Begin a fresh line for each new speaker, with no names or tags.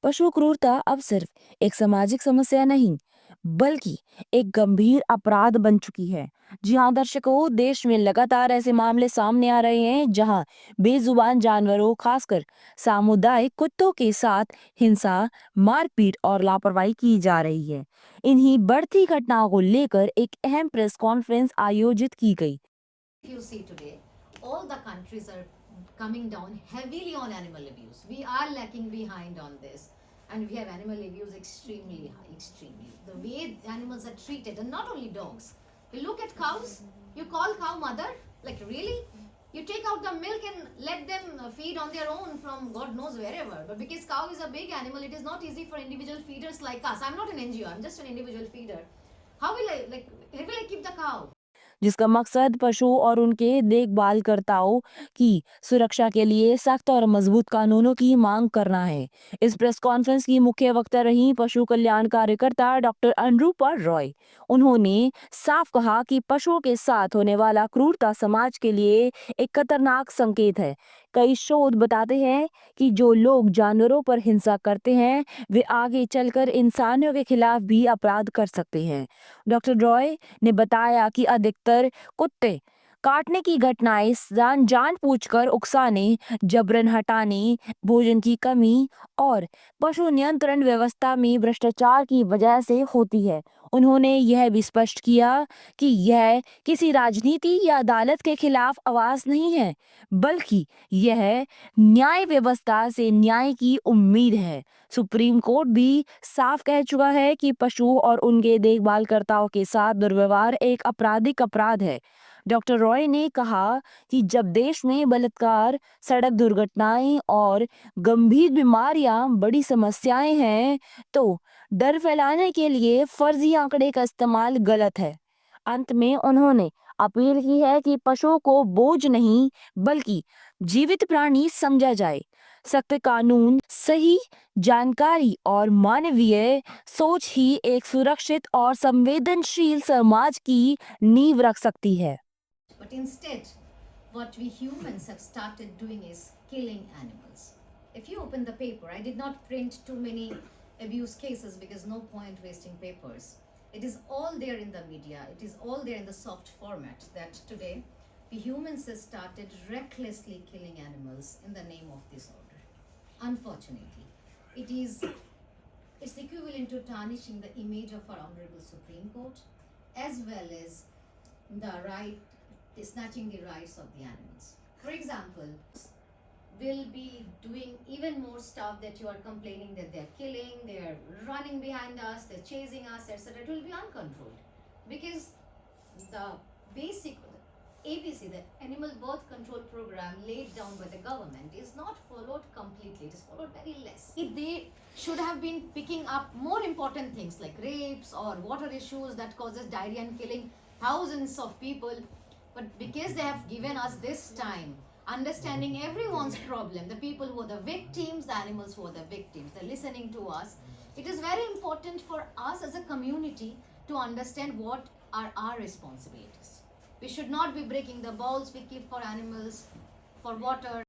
पशु क्रूरता अब सिर्फ एक सामाजिक समस्या नहीं, बल्कि एक गंभीर अपराध बन चुकी है। जी हाँ दर्शकों, देश में लगातार ऐसे मामले सामने आ रहे हैं जहां बेजुबान जानवरों, खासकर सामुदायिक कुत्तों के साथ हिंसा, मारपीट और लापरवाही की जा रही है। इन्हीं बढ़ती घटनाओं को लेकर एक अहम प्रेस कॉन्फ्रेंस आयोजित की गई।
You see today, all the countries are coming down heavily on animal abuse. We are lacking behind on this. And we have animal abuse extremely high, extremely. The way animals are treated, and not only dogs. You look at cows, you call cow mother, like really? You take out the milk and let them feed on their own from God knows wherever. But because cow is a big animal, it is not easy for individual feeders like us. I'm not an NGO, I'm just an individual feeder. How will I, like, where will I keep the cow?
जिसका मकसद पशु और उनके देखभालकर्ताओं की सुरक्षा के लिए सख्त और मजबूत कानूनों की मांग करना है। इस प्रेस कॉन्फ्रेंस की मुख्य वक्ता रही पशु कल्याण कार्यकर्ता डॉक्टर अनुरूपा रॉय। उन्होंने साफ कहा कि पशुओं के साथ होने वाला क्रूरता समाज के लिए एक खतरनाक संकेत है। कई शोध बताते हैं कि जो लोग जानवरों पर हिंसा करते हैं, वे आगे चलकर इंसानों के खिलाफ भी अपराध कर सकते हैं। डॉक्टर रॉय ने बताया कि अधिकतर कुत्ते काटने की घटनाएं जानबूझकर उकसाने, जबरन हटाने, भोजन की कमी और पशु नियंत्रण व्यवस्था में भ्रष्टाचार की वजह से होती है। उन्होंने यह भी स्पष्ट किया कि यह किसी राजनीति या अदालत के खिलाफ आवाज नहीं है, बल्कि यह न्याय व्यवस्था से न्याय की उम्मीद है। सुप्रीम कोर्ट भी साफ कह चुका है कि पशु और उनके देखभालकर्ताओं के साथ दुर्व्यवहार एक आपराधिक अपराध है। डॉक्टर रॉय ने कहा कि जब देश में बलात्कार, सड़क दुर्घटनाएं और गंभीर बीमारियां बड़ी समस्याएं हैं, तो डर फैलाने के लिए फर्जी आंकड़े का इस्तेमाल गलत है। अंत में उन्होंने अपील की है कि पशुओं को बोझ नहीं, बल्कि जीवित प्राणी समझा जाए। सख्त कानून, सही जानकारी और मानवीय सोच ही एक सुरक्षित और संवेदनशील समाज की नींव रख सकती है।
But instead, what we humans have started doing is killing animals. If you open the paper, I did not print too many abuse cases because no point wasting papers. It is all there in the media, it is all there in the soft format that today we humans have started recklessly killing animals in the name of disorder. Unfortunately, it is it's equivalent to tarnishing the image of our Honorable Supreme Court as well as the right, snatching the rights of the animals. For example, will be doing even more stuff that you are complaining that they're killing, they're running behind us, they're chasing us, etc. It will be uncontrolled because the basic ABC, the Animal Birth Control Program laid down by the government, is not followed completely. It is followed very less. They should have been picking up more important things like rapes or water issues that causes diarrhea and killing thousands of people. But because they have given us this time, understanding everyone's problem, the people who are the victims, the animals who are the victims, they're listening to us. It is very important for us as a community to understand what are our responsibilities. We should not be breaking the bowls we keep for animals, for water.